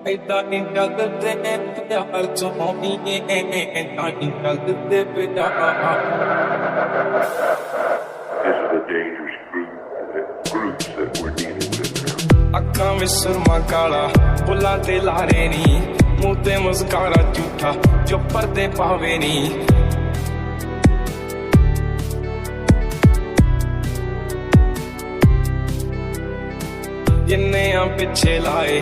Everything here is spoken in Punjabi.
ਏਦਾਂ ਨੀ ਚੱਲਦੇ ਪਿਆਰ ਸੋਹਣੀਏ, ਏਦਾਂ ਨੀ ਚੱਲਦੇ ਪਿਆਰ। This is a dangerous groups that we're dealing with now. ਅੱਖਾਂ ਵਿੱਚ ਸੁਰਮਾ ਕਾਲਾ, ਬੁੱਲਾਂ ਤੇ ਲਾਰੇ ਨੀ, ਮੂੰਹ ਤੇ ਮੁਸਕਾਰਾ ਝੂਠਾ ਜੋ ਪਰਦੇ ਪਾਵੇ ਨੀ। ਜਿੰਨੇ ਆ ਪਿੱਛੇ ਲਾਏ